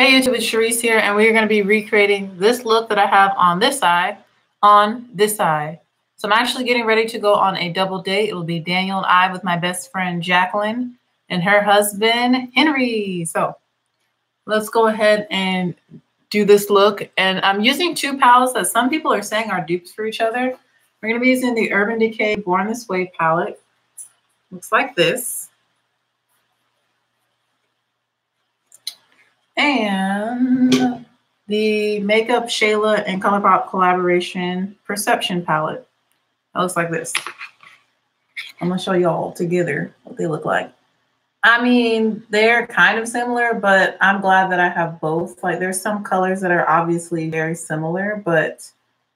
Hey YouTube, it's Sharice here, and we're going to be recreating this look that I have on this side, So I'm actually getting ready to go on a double date. It will be Daniel and I with my best friend Jacqueline and her husband Henry. So let's go ahead and do this look. And I'm using two palettes that some people are saying are dupes for each other. We're going to be using the Urban Decay Born This Way palette. Looks like this. And the Makeup Shayla and ColourPop collaboration Perception palette. That looks like this. I'm gonna show y'all together what they look like. I mean, they're kind of similar, but I'm glad that I have both. Like, there's some colors that are obviously very similar, but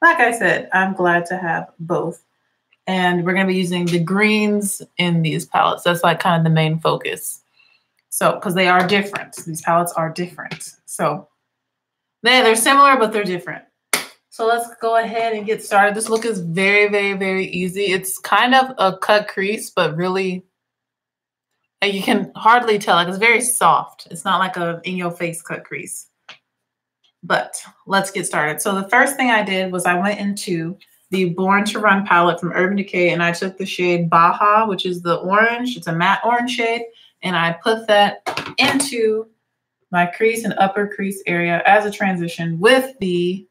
like I said, I'm glad to have both. And we're gonna be using the greens in these palettes. That's like kind of the main focus. So, because they are different. These palettes are different. So they're similar, but they're different. So let's go ahead and get started. This look is very, very, very easy. It's kind of a cut crease, but really, like, you can hardly tell. Like, it's very soft. It's not like a in-your-face cut crease. But let's get started. So the first thing I did was I went into the Born to Run palette from Urban Decay, and I took the shade Baja, which is the orange. It's a matte orange shade. And I put that into my crease and upper crease area as a transition with the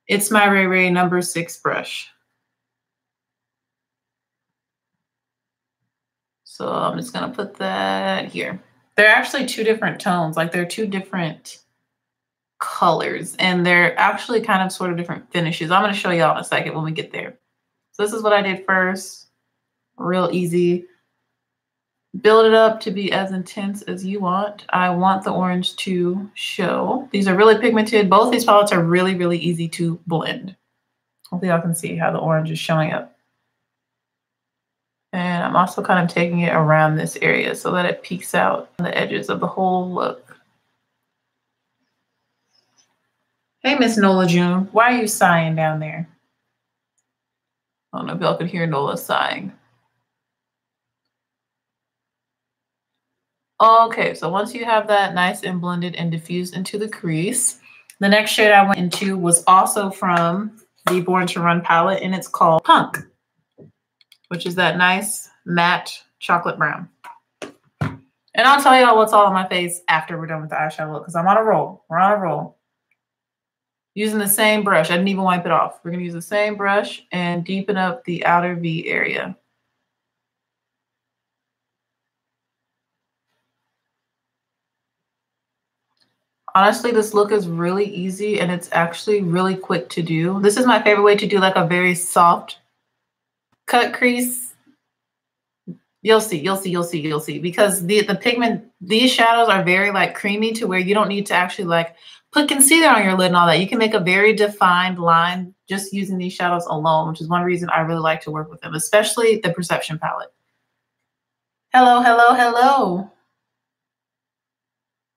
It's My Ray Ray number 6 brush. So I'm just going to put that here. They're actually two different tones. Like, they're two different colors. And they're actually kind of sort of different finishes. I'm going to show y'all in a second when we get there. So this is what I did first. Real easy. Build it up to be as intense as you want. I want the orange to show. These are really pigmented. Both these palettes are really, really easy to blend. Hopefully y'all can see how the orange is showing up. And I'm also kind of taking it around this area so that it peeks out on the edges of the whole look. Hey, Miss Nola June, why are you sighing down there? I don't know if y'all could hear Nola sighing. Okay, so once you have that nice and blended and diffused into the crease, the next shade I went into was also from the Born to Run palette, and it's called Punk, which is that nice matte chocolate brown. And I'll tell y'all what's all on my face after we're done with the eyeshadow look, because I'm on a roll. We're on a roll. Using the same brush. I didn't even wipe it off. We're going to use the same brush and deepen up the outer V area. Honestly, this look is really easy and it's actually really quick to do. This is my favorite way to do like a very soft cut crease. You'll see. Because the pigment, these shadows are very like creamy to where you don't need to actually like put concealer on your lid and all that. You can make a very defined line just using these shadows alone, which is one reason I really like to work with them, especially the Perception palette. Hello, hello, hello.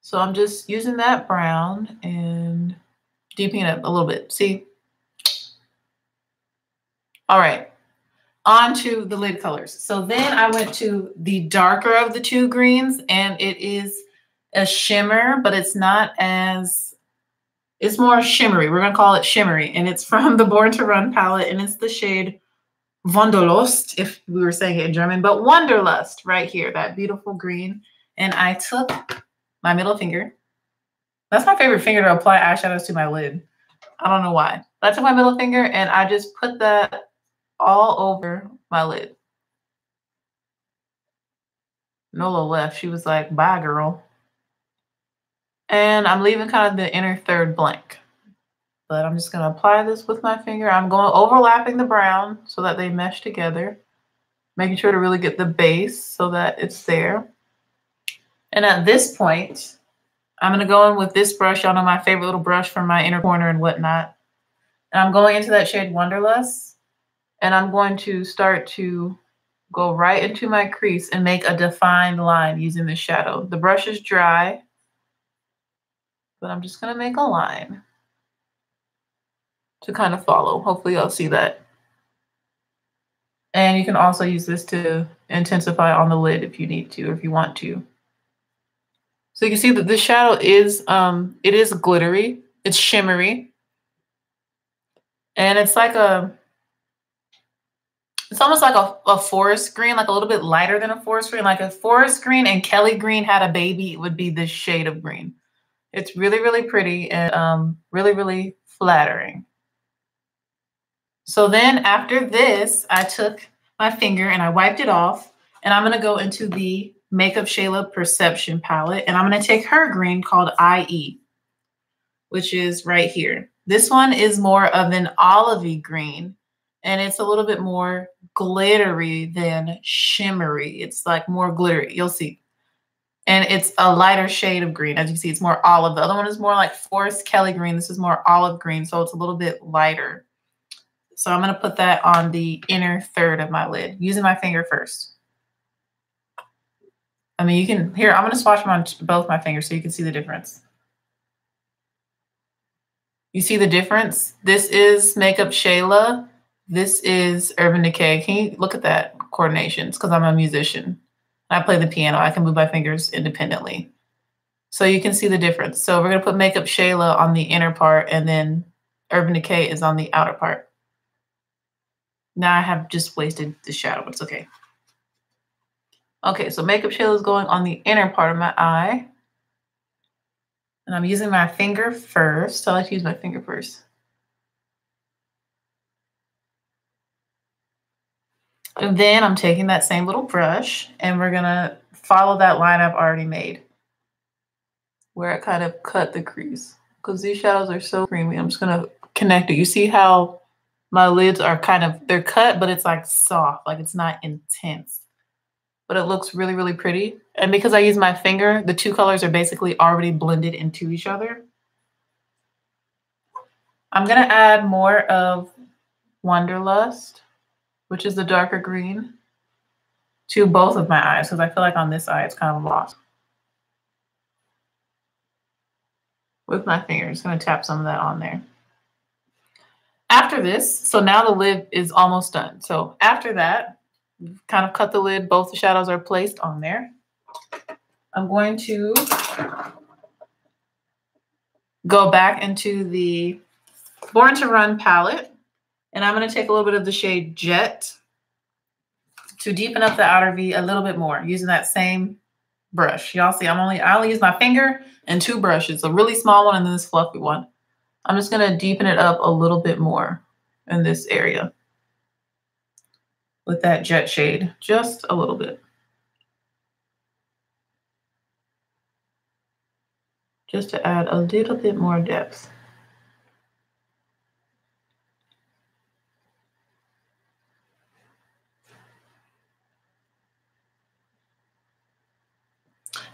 So I'm just using that brown and deepening it a little bit. See? All right. On to the lid colors. So then I went to the darker of the two greens, and it is a shimmer, but it's not as, it's more shimmery. We're going to call it shimmery. And it's from the Born to Run palette, and it's the shade Wanderlust, if we were saying it in German, but Wanderlust right here, that beautiful green. And I took my middle finger. That's my favorite finger to apply eyeshadows to my lid. I don't know why. But I took my middle finger and I just put that all over my lid. Nola left. She was like, bye, girl. And I'm leaving kind of the inner third blank. But I'm just going to apply this with my finger. I'm going overlapping the brown so that they mesh together. Making sure to really get the base so that it's there. And at this point, I'm going to go in with this brush. Y'all know my favorite little brush from my inner corner and whatnot. And I'm going into that shade Wanderlust. And I'm going to start to go right into my crease and make a defined line using the shadow. The brush is dry, but I'm just going to make a line to kind of follow. Hopefully y'all see that. And you can also use this to intensify on the lid if you need to, or if you want to. So you can see that the shadow is, it is glittery. It's shimmery. And it's like it's almost like a forest green, like a little bit lighter than a forest green. Like a forest green and Kelly green had a baby, it would be this shade of green. It's really, really pretty and really, really flattering. So then after this, I took my finger and I wiped it off, and I'm gonna go into the Makeup Shayla Perception palette, and I'm gonna take her green called IE, which is right here. This one is more of an olivey green, and it's a little bit more glittery than shimmery. It's like more glittery, you'll see. And it's a lighter shade of green. As you can see, it's more olive. The other one is more like Forest Kelly green. This is more olive green, so it's a little bit lighter. So I'm going to put that on the inner third of my lid, using my finger first. I mean, you can, here, I'm going to swatch them on both my fingers so you can see the difference. You see the difference? This is Makeup Shayla. This is Urban Decay. Can you look at that coordination? It's because I'm a musician. I play the piano. I can move my fingers independently. So you can see the difference. So we're going to put Makeup Shayla on the inner part, and then Urban Decay is on the outer part. Now I have just wasted the shadow, but it's okay. Okay, so Makeup Shayla is going on the inner part of my eye. And I'm using my finger first. I like to use my finger first. And then I'm taking that same little brush, and we're gonna follow that line I've already made, where I kind of cut the crease. Because these shadows are so creamy, I'm just gonna connect it. You see how my lids are kind of, they're cut, but it's like soft, like it's not intense. But it looks really, really pretty. And because I use my finger, the two colors are basically already blended into each other. I'm gonna add more of Wanderlust, which is the darker green, to both of my eyes, because I feel like on this eye it's kind of lost. With my finger, just gonna tap some of that on there. After this, so now the lid is almost done. So after that, kind of cut the lid, both the shadows are placed on there. I'm going to go back into the Born to Run palette, and I'm going to take a little bit of the shade Jet to deepen up the outer V a little bit more, using that same brush. Y'all see, I only use my finger and two brushes, a really small one and then this fluffy one. I'm just going to deepen it up a little bit more in this area with that Jet shade, just a little bit. Just to add a little bit more depth.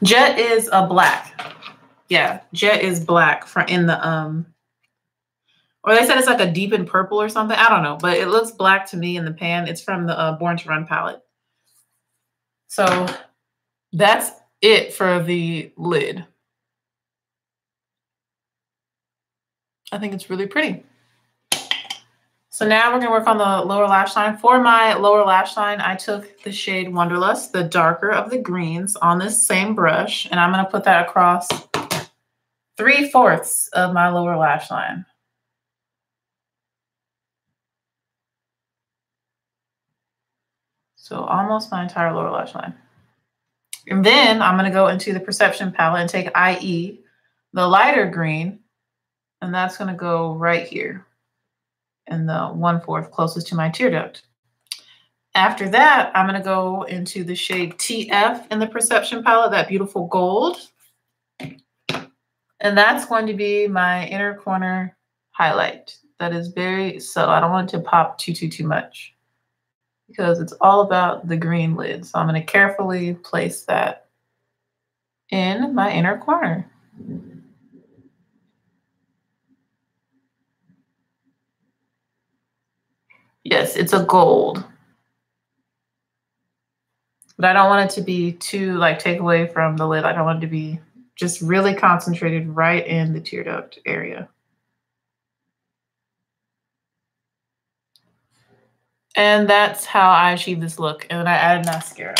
Jet is a black. Yeah, Jet is black for in the or they said it's like a deepened purple or something. I don't know, but it looks black to me in the pan. It's from the Born to Run palette. So that's it for the lid. I think it's really pretty. So now we're gonna work on the lower lash line. For my lower lash line, I took the shade Wanderlust, the darker of the greens, on this same brush, and I'm gonna put that across 3/4 of my lower lash line. So almost my entire lower lash line. And then I'm going to go into the Perception palette and take IE, the lighter green, and that's going to go right here in the 1/4 closest to my tear duct. After that, I'm going to go into the shade TF in the Perception palette, that beautiful gold. And that's going to be my inner corner highlight. That is very subtle. I don't want it to pop too much, because it's all about the green lid. So I'm going to carefully place that in my inner corner. Yes, it's a gold. But I don't want it to be too, like, take away from the lid. I don't want it to be just really concentrated right in the tear duct area. And that's how I achieved this look. And then I added mascara.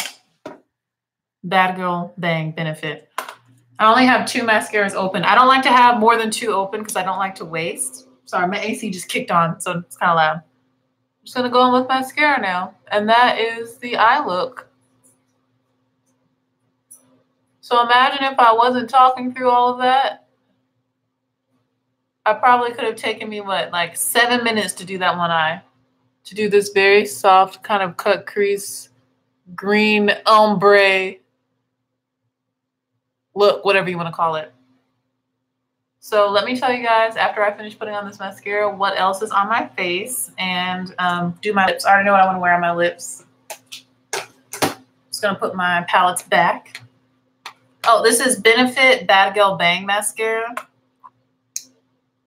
Bad Girl Bang Benefit. I only have 2 mascaras open. I don't like to have more than 2 open because I don't like to waste. Sorry, my AC just kicked on, so it's kind of loud. I'm just going to go in with mascara now. And that is the eye look. So imagine if I wasn't talking through all of that. I probably could have taken me, what, like 7 minutes to do that one eye. To do this very soft kind of cut crease, green ombre look, whatever you want to call it. So let me tell you guys, after I finish putting on this mascara, what else is on my face and do my lips. I already know what I want to wear on my lips. Just going to put my palettes back. Oh, this is Benefit Bad Girl Bang Mascara.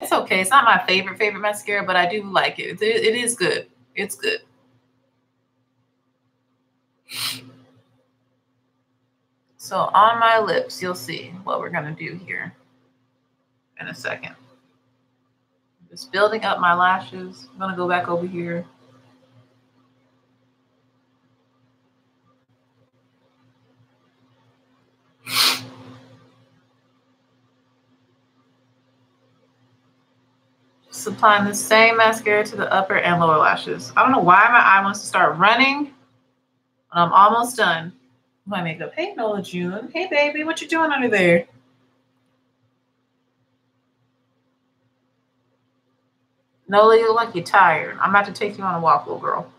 It's okay. It's not my favorite mascara, but I do like it. It is good. It's good. So on my lips, you'll see what we're going to do here in a second. Just building up my lashes. I'm going to go back over here. Just applying the same mascara to the upper and lower lashes. I don't know why my eye wants to start running, but I'm almost done with my makeup. Hey, Nola June. Hey, baby. What you doing under there? Nola, you look like you're tired. I'm about to take you on a walk, little girl.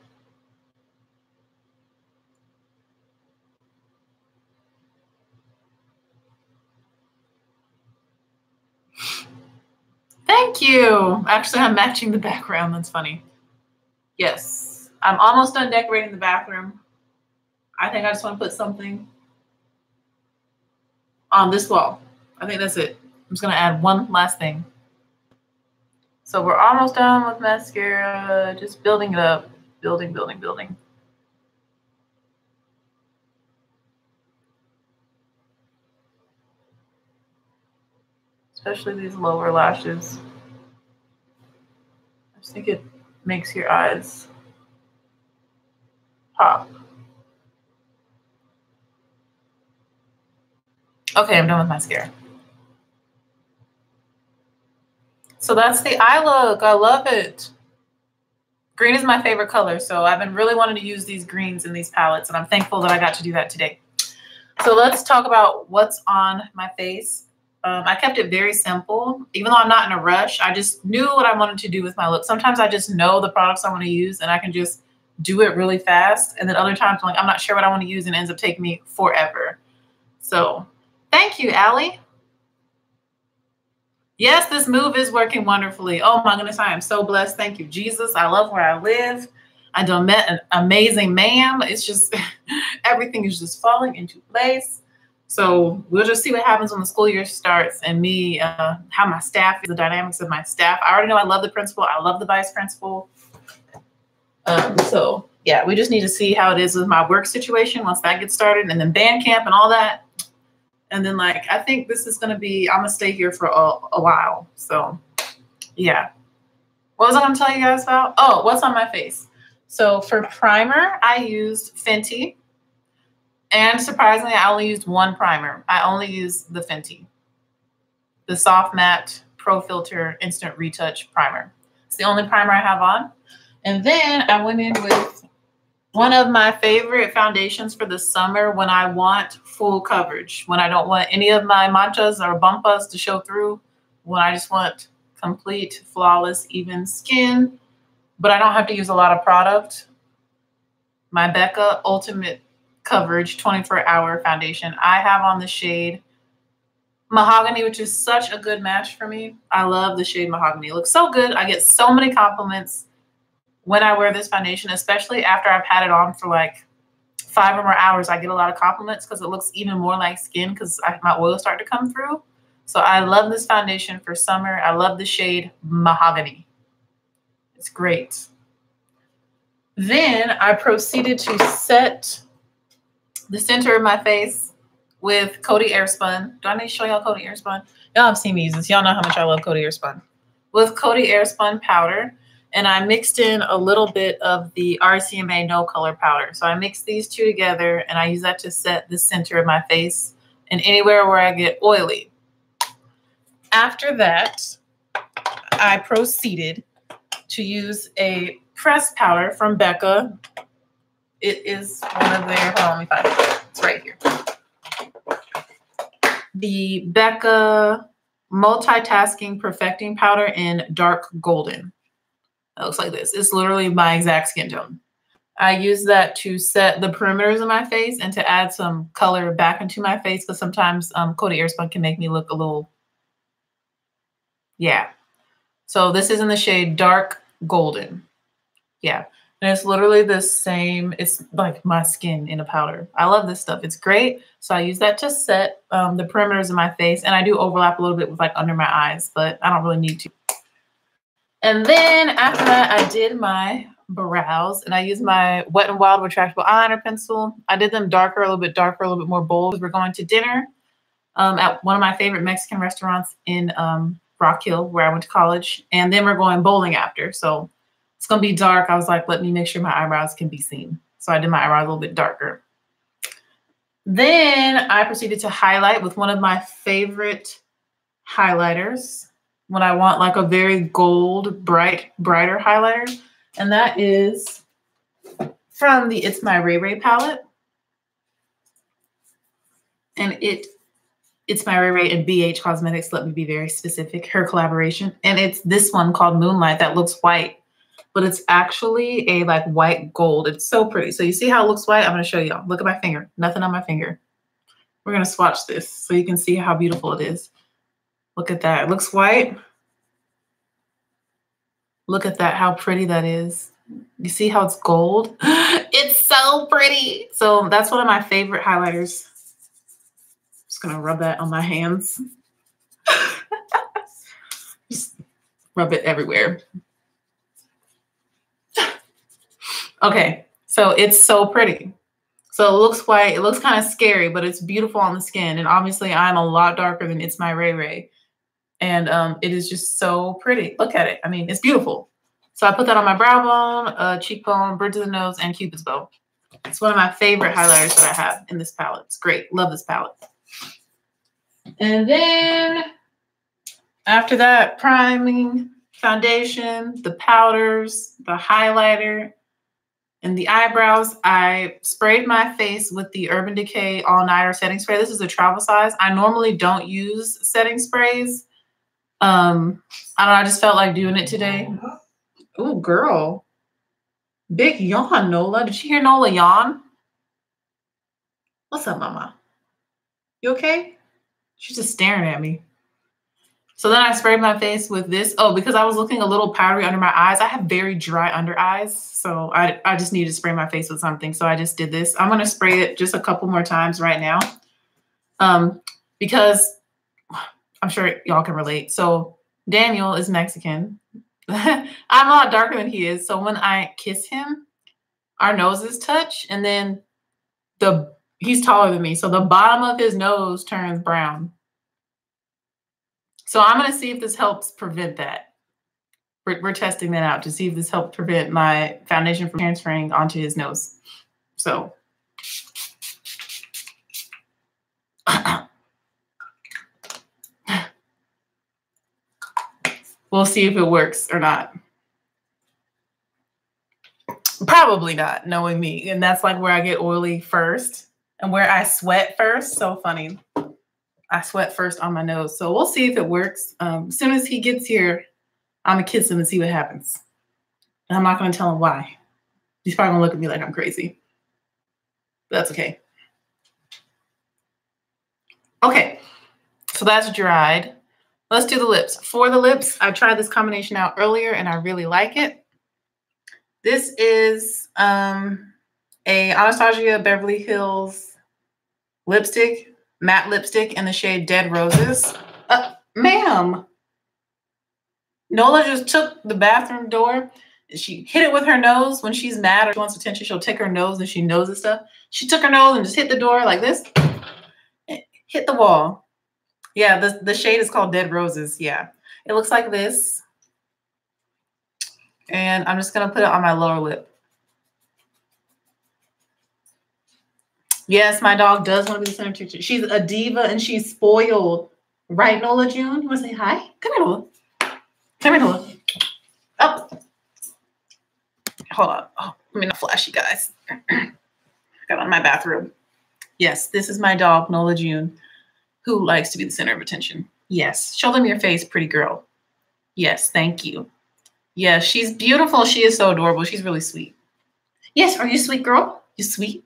Thank you. Actually, I'm matching the background. That's funny. Yes. I'm almost done decorating the bathroom. I think I just want to put something on this wall. I think that's it. I'm just going to add one last thing. So we're almost done with mascara. Just building it up. Building, building, building. Especially these lower lashes. I just think it makes your eyes pop. Okay, I'm done with mascara. So that's the eye look. I love it. Green is my favorite color, so I've been really wanting to use these greens in these palettes, and I'm thankful that I got to do that today. So let's talk about what's on my face. I kept it very simple. Even though I'm not in a rush, I just knew what I wanted to do with my look. Sometimes I just know the products I want to use, and I can just do it really fast. And then other times I'm like, I'm not sure what I want to use, and it ends up taking me forever. So thank you, Allie. Yes, this move is working wonderfully. Oh my goodness, I am so blessed. Thank you, Jesus. I love where I live. I done met an amazing man. It's just, everything is just falling into place. So we'll just see what happens when the school year starts and me, how my staff is, the dynamics of my staff. I already know I love the principal. I love the vice principal. So yeah, we just need to see how it is with my work situation once that gets started, and then band camp and all that. And then like, I think this is going to be, I'm going to stay here for a while. So yeah. What was I going to tell you guys about? Oh, what's on my face? So for primer, I used Fenty. And surprisingly, I only used one primer. I only used the Fenty, the Soft Matte Pro Filter Instant Retouch Primer. It's the only primer I have on. And then I went in with one of my favorite foundations for the summer when I want full coverage, when I don't want any of my manchas or bumpas to show through, when I just want complete, flawless, even skin, but I don't have to use a lot of product. My Becca Ultimate Coverage 24-hour foundation. I have on the shade Mahogany, which is such a good match for me. I love the shade Mahogany. It looks so good. I get so many compliments when I wear this foundation, especially after I've had it on for like 5 or more hours. I get a lot of compliments because it looks even more like skin because my oils start to come through. So I love this foundation for summer. I love the shade Mahogany. It's great. Then I proceeded to set the center of my face with Coty Airspun. Do I need to show y'all Coty Airspun? Y'all have seen me use this. Y'all know how much I love Coty Airspun. With Coty Airspun powder. And I mixed in a little bit of the RCMA No Color powder. So I mixed these two together, and I use that to set the center of my face and anywhere where I get oily. After that, I proceeded to use a pressed powder from Becca. It is one of their, hold on, let me find it. It's right here. The Becca Multitasking Perfecting Powder in Dark Golden. It looks like this. It's literally my exact skin tone. I use that to set the perimeters of my face and to add some color back into my face, because sometimes coated airspun can make me look a little, yeah. So this is in the shade Dark Golden. Yeah. And it's literally the same. It's like my skin in a powder. I love this stuff. It's great. So I use that to set the perimeters of my face. And I do overlap a little bit with like under my eyes, but I don't really need to. And then after that, I did my brows, and I used my Wet n Wild retractable eyeliner pencil. I did them darker, a little bit more bold. We're going to dinner at one of my favorite Mexican restaurants in Rock Hill, where I went to college. And then we're going bowling after. So it's going to be dark. I was like, let me make sure my eyebrows can be seen. So I did my eyebrows a little bit darker. Then I proceeded to highlight with one of my favorite highlighters when I want like a very gold, brighter highlighter. And that is from the It's My Ray Ray palette. And It's My Ray Ray and BH Cosmetics, let me be very specific, her collaboration. And it's this one called Moonlight that looks white, but it's actually a like white gold. It's so pretty. So you see how it looks white? I'm going to show y'all. Look at my finger. Nothing on my finger. We're going to swatch this so you can see how beautiful it is. Look at that. It looks white. Look at that, how pretty that is. You see how it's gold? It's so pretty. So that's one of my favorite highlighters. Just gonna rub that on my hands. Just rub it everywhere. Okay, so it's so pretty. So it looks white, it looks kind of scary, but it's beautiful on the skin. And obviously I'm a lot darker than It's My Ray Ray. And it is just so pretty. Look at it. I mean, it's beautiful. So I put that on my brow bone, cheekbone, bridge of the nose, and Cupid's bow. It's one of my favorite highlighters that I have in this palette. It's great. Love this palette. And then after that, priming, foundation, the powders, the highlighter, and the eyebrows, I sprayed my face with the Urban Decay All Nighter setting spray. This is a travel size. I normally don't use setting sprays. I don't know, I just felt like doing it today. Oh, girl. Big yawn, Nola. Did you hear Nola yawn? What's up, mama? You okay? She's just staring at me. So then I sprayed my face with this. Oh, because I was looking a little powdery under my eyes. I have very dry under eyes. So I just needed to spray my face with something. So I just did this. I'm going to spray it just a couple more times right now. Because I'm sure y'all can relate. So Daniel is Mexican. I'm a lot darker than he is. So when I kiss him, our noses touch, and then he's taller than me. So the bottom of his nose turns brown. So I'm going to see if this helps prevent that. We're testing that out to see if this helps prevent my foundation from transferring onto his nose. So we'll see if it works or not. Probably not, knowing me. And that's like where I get oily first and where I sweat first. So funny. I sweat first on my nose. So we'll see if it works. As soon as he gets here, I'm going to kiss him and see what happens. And I'm not going to tell him why. He's probably going to look at me like I'm crazy. But that's okay. Okay. So that's dried. Let's do the lips. For the lips, I tried this combination out earlier and I really like it. This is a Anastasia Beverly Hills lipstick, matte lipstick in the shade Dead Roses. Ma'am. Nola just took the bathroom door. She hit it with her nose. When she's mad or she wants attention, she'll take her nose and she knows this stuff. She took her nose and just hit the door like this. Hit the wall. Yeah, the shade is called Dead Roses. Yeah. It looks like this. And I'm just going to put it on my lower lip. Yes, my dog does want to be the center of attention. She's a diva and she's spoiled. Right, Nola June? You want to say hi? Come here, Nola. Come here, Nola. Oh. Hold on. Oh, let me not flash you guys. Got on my bathrobe. Yes, this is my dog, Nola June, who likes to be the center of attention. Yes. Show them your face, pretty girl. Yes, thank you. Yes, she's beautiful. She is so adorable. She's really sweet. Yes, are you sweet, girl? You sweet?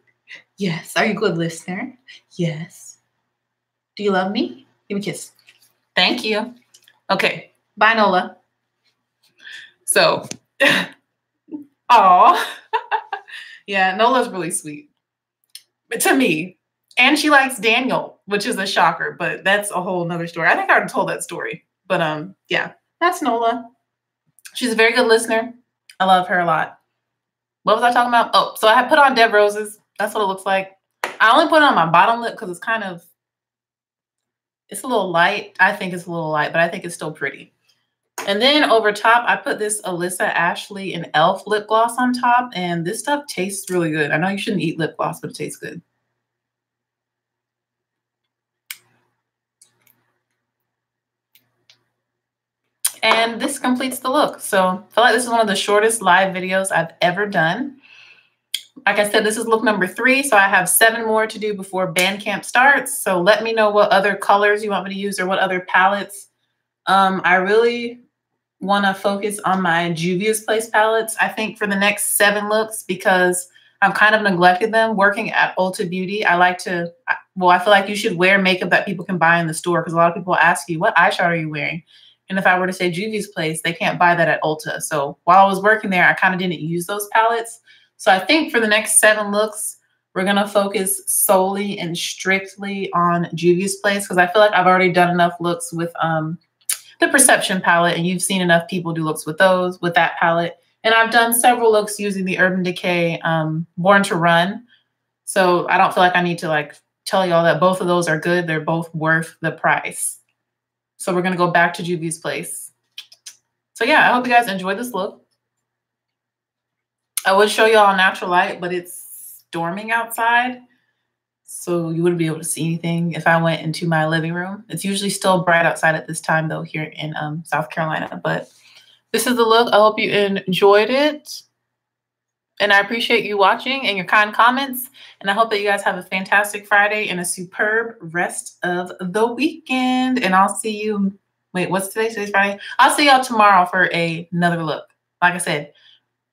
Yes. Are you a good listener? Yes. Do you love me? Give me a kiss. Thank you. Okay. Bye, Nola. So, aw. Yeah, Nola's really sweet. But to me. And she likes Daniel, which is a shocker, but that's a whole nother story. I think I already told that story. But yeah, that's Nola. She's a very good listener. I love her a lot. What was I talking about? Oh, so I had put on Dead Roses. That's what it looks like. I only put it on my bottom lip because it's a little light. I think it's a little light, but I think it's still pretty. And then over top, I put this Alyssa Ashley and e.l.f. lip gloss on top. And this stuff tastes really good. I know you shouldn't eat lip gloss, but it tastes good. And this completes the look. So I feel like this is one of the shortest live videos I've ever done. Like I said, this is look number 3. So I have 7 more to do before band camp starts. So let me know what other colors you want me to use or what other palettes. I really want to focus on my Juvia's Place palettes, I think, for the next 7 looks, because I've kind of neglected them. Working at Ulta Beauty, I feel like you should wear makeup that people can buy in the store, because a lot of people ask you, what eyeshadow are you wearing? And if I were to say Juvia's Place, they can't buy that at Ulta. So while I was working there, I kind of didn't use those palettes. So I think for the next 7 looks, we're going to focus solely and strictly on Juvia's Place, because I feel like I've already done enough looks with the Perception palette, and you've seen enough people do looks with that palette. And I've done several looks using the Urban Decay Born to Run. So I don't feel like I need to tell y'all that both of those are good. They're both worth the price. So we're going to go back to Juvia's Place. So yeah, I hope you guys enjoyed this look. I would show y'all natural light, but it's storming outside. So you wouldn't be able to see anything if I went into my living room. It's usually still bright outside at this time, though, here in South Carolina. But this is the look. I hope you enjoyed it. And I appreciate you watching and your kind comments. And I hope that you guys have a fantastic Friday and a superb rest of the weekend. And I'll see you. Wait, what's today? Today's Friday. I'll see y'all tomorrow for another look. Like I said,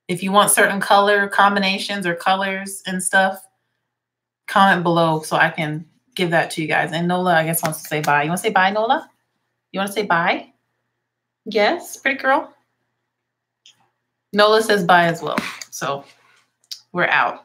if you want certain color combinations or colors and stuff, comment below so I can give that to you guys. And Nola, I guess, wants to say bye. You want to say bye, Nola? You want to say bye? Yes, pretty girl. Nola says bye as well. So we're out.